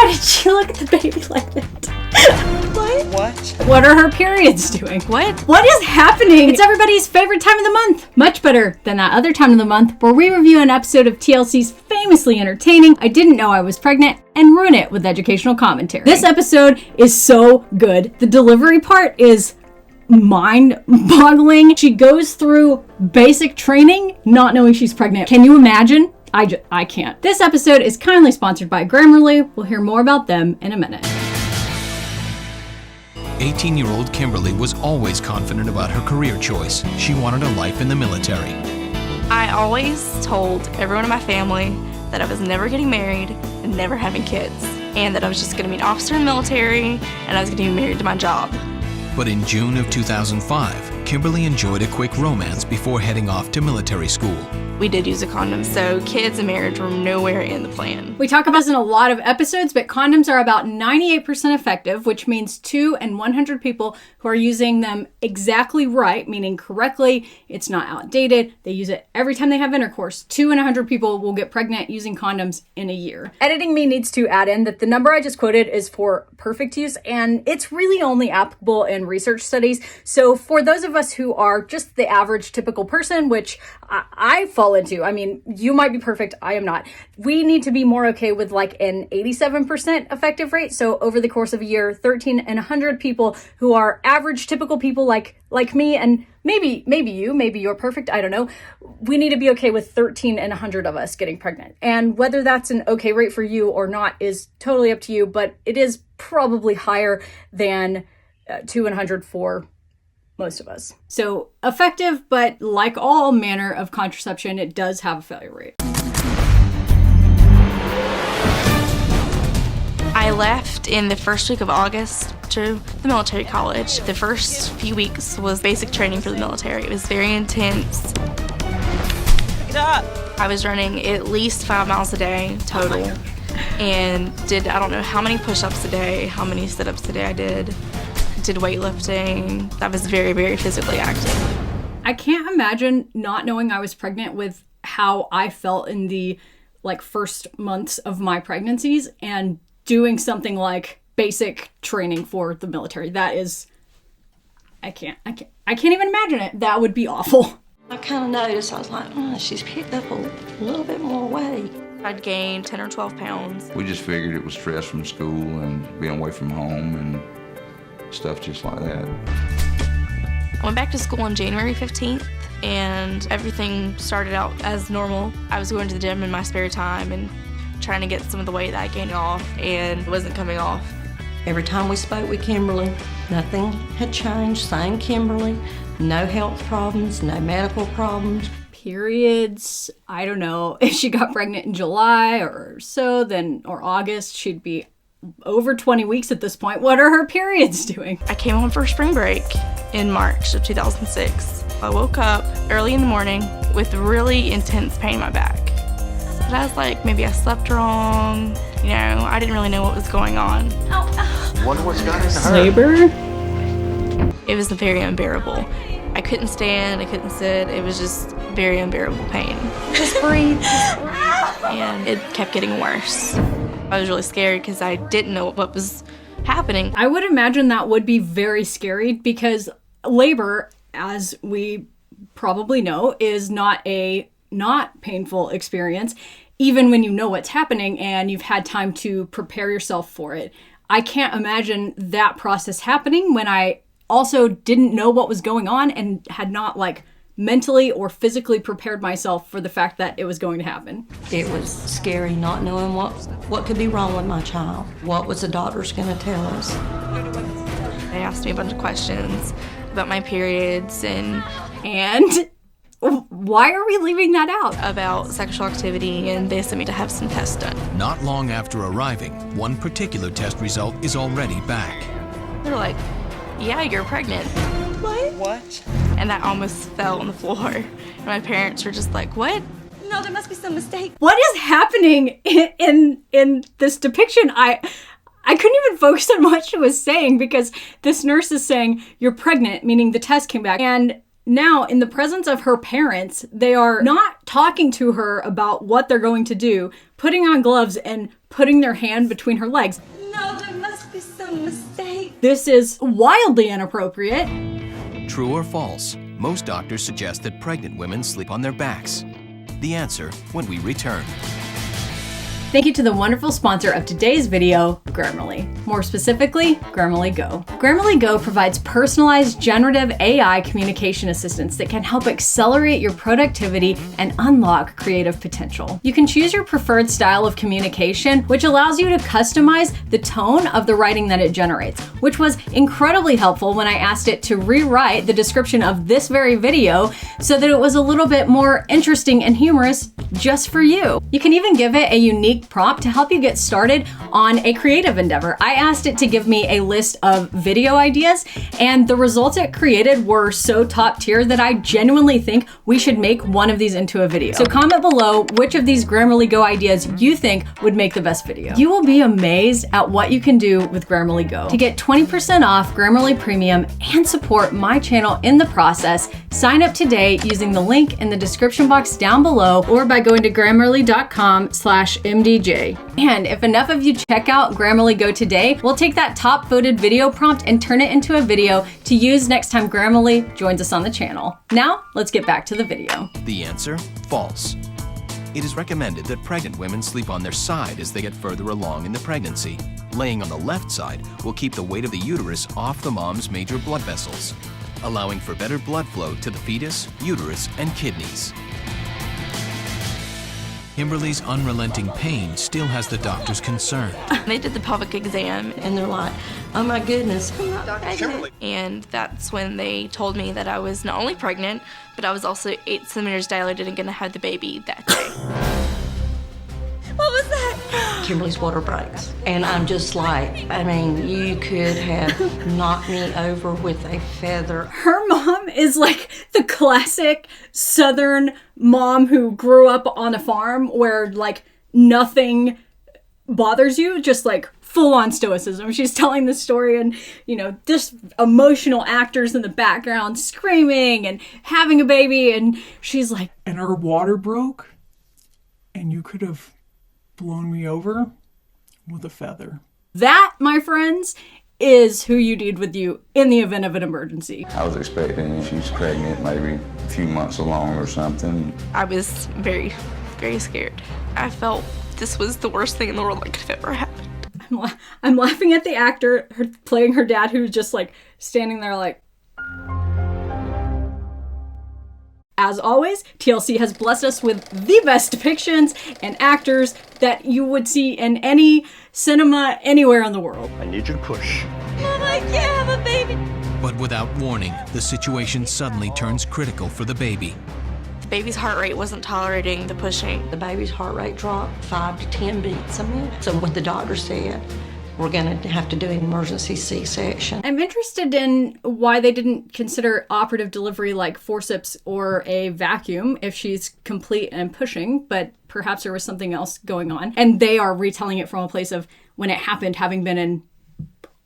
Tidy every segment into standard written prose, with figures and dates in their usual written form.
Why did she look at the baby like that? What? What are her periods doing? What is happening? It's everybody's favorite time of the month. Much better than that other time of the month where we review an episode of TLC's famously entertaining I Didn't Know I Was Pregnant and ruin it with educational commentary. This episode is so good. The delivery part is mind-boggling. She goes through basic training not knowing she's pregnant. Can you imagine? I can't. This episode is kindly sponsored by Grammarly. We'll hear more about them in a minute. 18-year-old Kimberly was always confident about her career choice. She wanted a life in the military. I always told everyone in my family that I was never getting married and never having kids, and that I was just going to be an officer in the military and I was going to be married to my job. But in June of 2005, Kimberly enjoyed a quick romance before heading off to military school. We did use a condom, so kids and marriage were nowhere in the plan. We talk about this in a lot of episodes, but condoms are about 98% effective, which means 2 in 100 people who are using them exactly right, meaning correctly, it's not outdated, they use it every time they have intercourse. 2 in 100 people will get pregnant using condoms in a year. Editing me needs to add in that the number I just quoted is for perfect use, and it's really only applicable in research studies. So for those of us who are just the average typical person, which I fall into, I mean, you might be perfect, I am not. We need to be more okay with like an 87% effective rate. So over the course of a year, 13 in 100 people who are average typical people like me, and maybe you're perfect, I don't know. We need to be okay with 13 in 100 of us getting pregnant. And whether that's an okay rate for you or not is totally up to you, but it is probably higher than 2 in 100 for most of us. So effective, but like all manner of contraception, it does have a failure rate. I left in the first week of August to the military college. The first few weeks was basic training for the military. It was very intense. Get up! I was running at least 5 miles a day total, and did I don't know how many push-ups a day, how many sit-ups a day I did weightlifting. I was very, very physically active. I can't imagine not knowing I was pregnant with how I felt in the first months of my pregnancies and doing something like basic training for the military. That is, I can't even imagine it. That would be awful. I kind of noticed, I was like, she's picked up a little bit more weight. I'd gained 10 or 12 pounds. We just figured it was stress from school and being away from home and stuff just like that. I went back to school on January 15th, and everything started out as normal. I was going to the gym in my spare time and trying to get some of the weight that I gained off, and it wasn't coming off. Every time we spoke with Kimberly, nothing had changed. Same Kimberly, no health problems, no medical problems. Periods, I don't know. If she got pregnant in July or so, or August, she'd be over 20 weeks at this point. What are her periods doing? I came home for spring break in March of 2006. I woke up early in the morning with really intense pain in my back. But I was like, maybe I slept wrong. I didn't really know what was going on. Wonder what's got into her. Labor? It was very unbearable. I couldn't stand, I couldn't sit. It was just very unbearable pain. Just breathe. And it kept getting worse. I was really scared because I didn't know what was happening. I would imagine that would be very scary because labor, as we probably know, is not painful experience, even when you know what's happening and you've had time to prepare yourself for it. I can't imagine that process happening when I also didn't know what was going on and had not mentally or physically prepared myself for the fact that it was going to happen. It was scary not knowing what could be wrong with my child. What was the doctors going to tell us? They asked me a bunch of questions about my periods and why are we leaving that out? About sexual activity, and they sent me to have some tests done. Not long after arriving, one particular test result is already back. They're like, yeah, you're pregnant. What? And that almost fell on the floor. And my parents were just like, what? No, there must be some mistake. What is happening in this depiction? I couldn't even focus on what she was saying because this nurse is saying, you're pregnant, meaning the test came back. And now, in the presence of her parents, they are not talking to her about what they're going to do, putting on gloves and putting their hand between her legs. No, there must be some mistake. This is wildly inappropriate. True or false? Most doctors suggest that pregnant women sleep on their backs. The answer when we return. Thank you to the wonderful sponsor of today's video, Grammarly. More specifically, Grammarly Go. Grammarly Go provides personalized generative AI communication assistants that can help accelerate your productivity and unlock creative potential. You can choose your preferred style of communication, which allows you to customize the tone of the writing that it generates, which was incredibly helpful when I asked it to rewrite the description of this very video so that it was a little bit more interesting and humorous just for you. You can even give it a unique prompt to help you get started on a creative endeavor. I asked it to give me a list of video ideas, and the results it created were so top tier that I genuinely think we should make one of these into a video. So comment below which of these Grammarly Go ideas you think would make the best video. You will be amazed at what you can do with Grammarly Go. To get 20% off Grammarly Premium and support my channel in the process, sign up today using the link in the description box down below or by going to grammarly.com/MDJ. And if enough of you check out Grammarly Go today, we'll take that top voted video prompt and turn it into a video to use next time Grammarly joins us on the channel. Now, let's get back to the video. The answer, false. It is recommended that pregnant women sleep on their side as they get further along in the pregnancy. Laying on the left side will keep the weight of the uterus off the mom's major blood vessels, allowing for better blood flow to the fetus, uterus, and kidneys. Kimberly's unrelenting pain still has the doctor's concern. They did the pelvic exam, And they're like, oh my goodness, I'm not pregnant. and that's when they told me that I was not only pregnant, but I was also 8 centimeters dilated and gonna have the baby that day. What was that? Kimberly's water breaks. And I'm just like, I mean, you could have knocked me over with a feather. Her mom is like the classic Southern mom who grew up on a farm where like nothing bothers you, just like full on stoicism. She's telling the story and, you know, just emotional actors in the background screaming and having a baby. And she's like, and our water broke, and you could have blown me over with a feather. that, my friends, is who you need with you in the event of an emergency. I was expecting she's pregnant, maybe a few months along or something. I was very, very scared. I felt this was the worst thing in the world that could have ever happened. I'm laughing at the actor playing her dad, who's just like standing there like. As always, TLC has blessed us with the best depictions and actors that you would see in any cinema anywhere in the world. I need you to push. Mom, I can't have a baby. But without warning, the situation suddenly turns critical for the baby. The baby's heart rate wasn't tolerating the pushing. The baby's heart rate dropped 5 to 10 beats a minute. So what the doctor said, we're going to have to do an emergency C-section. I'm interested in why they didn't consider operative delivery like forceps or a vacuum if she's complete and pushing, but perhaps there was something else going on. And they are retelling it from a place of when it happened, having been in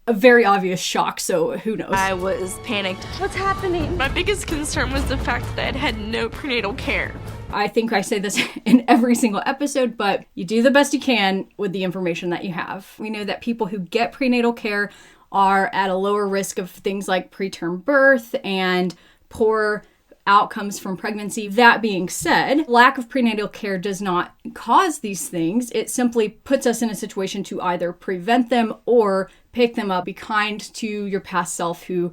a very obvious shock, so who knows. I was panicked. What's happening? My biggest concern was the fact that I had had no prenatal care. I think I say this in every single episode, but you do the best you can with the information that you have. We know that people who get prenatal care are at a lower risk of things like preterm birth and poor outcomes from pregnancy. That being said, lack of prenatal care does not cause these things. It simply puts us in a situation to either prevent them or pick them up. Be kind to your past self who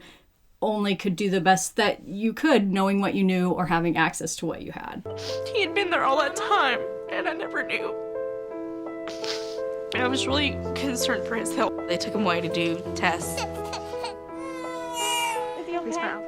only could do the best that you could, knowing what you knew or having access to what you had. He had been there all that time, and I never knew. I was really concerned for his health. They took him away to do tests. Please smile.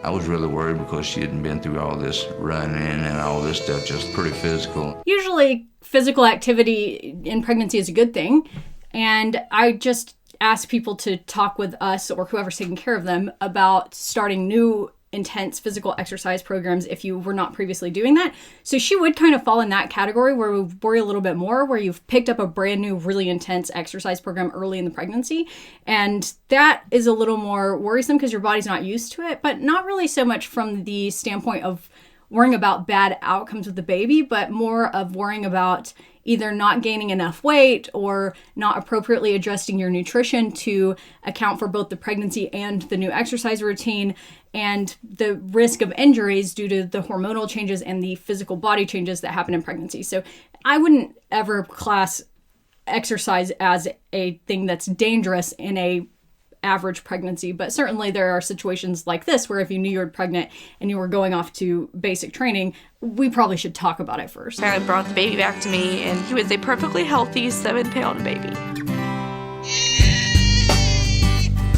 I was really worried because she hadn't been through all this running and all this stuff, just pretty physical. Usually, physical activity in pregnancy is a good thing, and I just ask people to talk with us or whoever's taking care of them about starting new intense physical exercise programs if you were not previously doing that. So she would kind of fall in that category where we worry a little bit more, where you've picked up a brand new, really intense exercise program early in the pregnancy. And that is a little more worrisome because your body's not used to it, but not really so much from the standpoint of worrying about bad outcomes with the baby, but more of worrying about either not gaining enough weight or not appropriately adjusting your nutrition to account for both the pregnancy and the new exercise routine, and the risk of injuries due to the hormonal changes and the physical body changes that happen in pregnancy. So I wouldn't ever class exercise as a thing that's dangerous in a average pregnancy, but certainly there are situations like this where if you knew you were pregnant and you were going off to basic training, we probably should talk about it first. I brought the baby back to me, and he was a perfectly healthy 7-pound baby.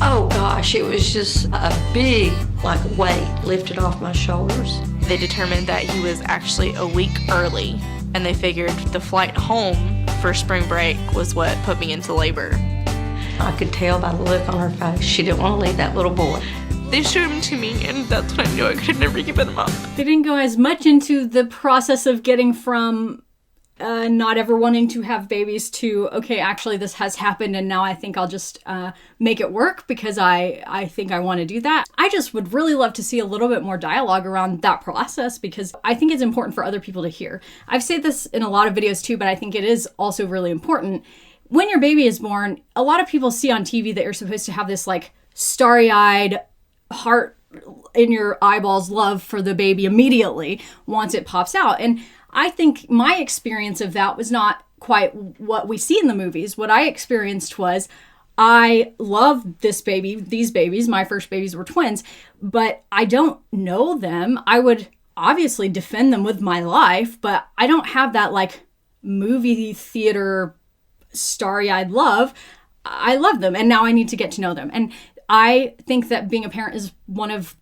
Oh gosh, it was just a big, weight lifted off my shoulders. They determined that he was actually a week early, and they figured the flight home for spring break was what put me into labor. I could tell by the look on her face, she didn't want to leave that little boy. They showed him to me, and that's when I knew I could never give him up. They didn't go as much into the process of getting from not ever wanting to have babies to, okay, actually this has happened and now I think I'll just make it work because I think I want to do that. I just would really love to see a little bit more dialogue around that process because I think it's important for other people to hear. I've said this in a lot of videos too, but I think it is also really important. When your baby is born, a lot of people see on TV that you're supposed to have this starry-eyed, heart in your eyeballs love for the baby immediately once it pops out. And I think my experience of that was not quite what we see in the movies. What I experienced was I love this baby, these babies, my first babies were twins, but I don't know them. I would obviously defend them with my life, but I don't have that movie theater starry-eyed love. I love them and now I need to get to know them. And I think that being a parent is one of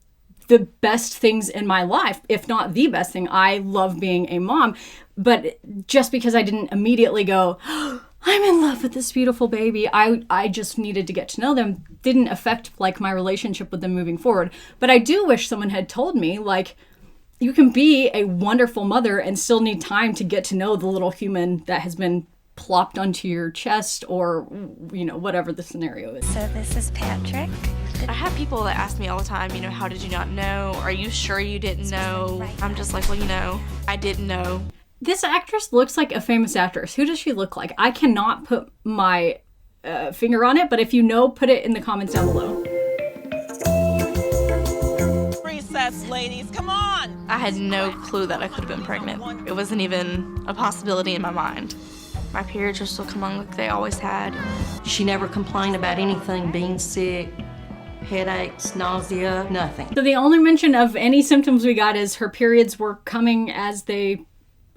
the best things in my life, if not the best thing. I love being a mom, but just because I didn't immediately go, oh, I'm in love with this beautiful baby, I just needed to get to know them, didn't affect my relationship with them moving forward. But I do wish someone had told me you can be a wonderful mother and still need time to get to know the little human that has been plopped onto your chest or, whatever the scenario is. So this is Patrick. I have people that ask me all the time, how did you not know? Are you sure you didn't know? I'm just like, well, I didn't know. This actress looks like a famous actress. Who does she look like? I cannot put my finger on it, but if you know, put it in the comments down below. Recess, ladies, come on! I had no clue that I could have been pregnant. It wasn't even a possibility in my mind. My periods were still coming like they always had. She never complained about anything, being sick, headaches, nausea, nothing. So the only mention of any symptoms we got is her periods were coming as they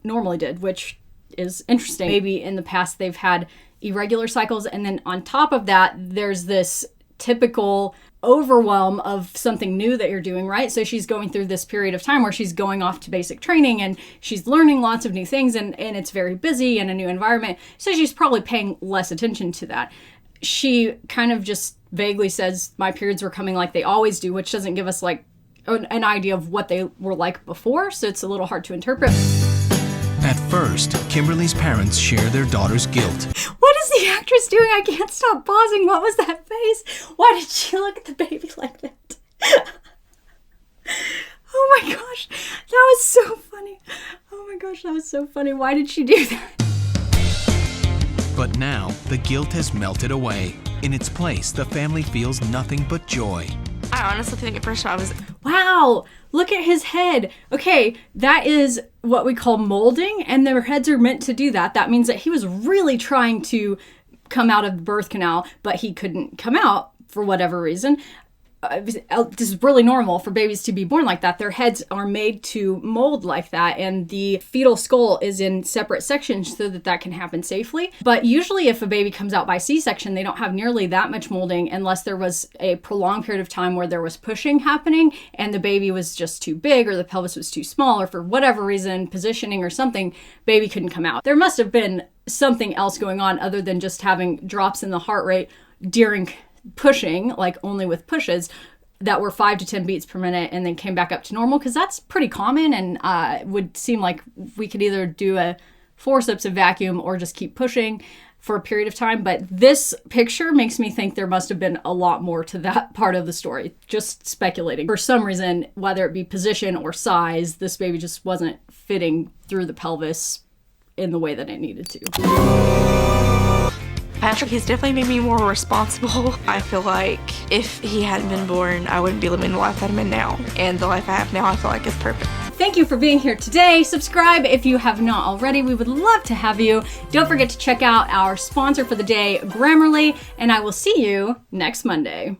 normally did, which is interesting. Maybe in the past they've had irregular cycles, and then on top of that, there's this typical overwhelm of something new that you're doing, right? So she's going through this period of time where she's going off to basic training and she's learning lots of new things and it's very busy in a new environment. So she's probably paying less attention to that. She kind of just vaguely says my periods were coming like they always do, which doesn't give us an idea of what they were like before. So it's a little hard to interpret. At first, Kimberly's parents share their daughter's guilt. What is the actress doing? I can't stop pausing. What was that face? Why did she look at the baby like that? Oh my gosh, that was so funny. Oh my gosh, that was so funny. Why did she do that? But now, the guilt has melted away. In its place, the family feels nothing but joy. I honestly think at first I was... Wow, look at his head. Okay, that is what we call molding, and their heads are meant to do that. That means that he was really trying to come out of the birth canal, but he couldn't come out for whatever reason. This is really normal for babies to be born like that. Their heads are made to mold like that, and the fetal skull is in separate sections so that can happen safely. But usually if a baby comes out by C-section, they don't have nearly that much molding unless there was a prolonged period of time where there was pushing happening and the baby was just too big or the pelvis was too small or for whatever reason, positioning or something, baby couldn't come out. There must have been something else going on other than just having drops in the heart rate during pushing, only with pushes, that were 5 to 10 beats per minute and then came back up to normal, because that's pretty common and would seem like we could either do a forceps, a vacuum, or just keep pushing for a period of time. But this picture makes me think there must have been a lot more to that part of the story. Just speculating. For some reason, whether it be position or size, this baby just wasn't fitting through the pelvis in the way that it needed to. Patrick has definitely made me more responsible. I feel like if he hadn't been born, I wouldn't be living the life that I'm in now. And the life I have now, I feel like is perfect. Thank you for being here today. Subscribe if you have not already. We would love to have you. Don't forget to check out our sponsor for the day, Grammarly, and I will see you next Monday.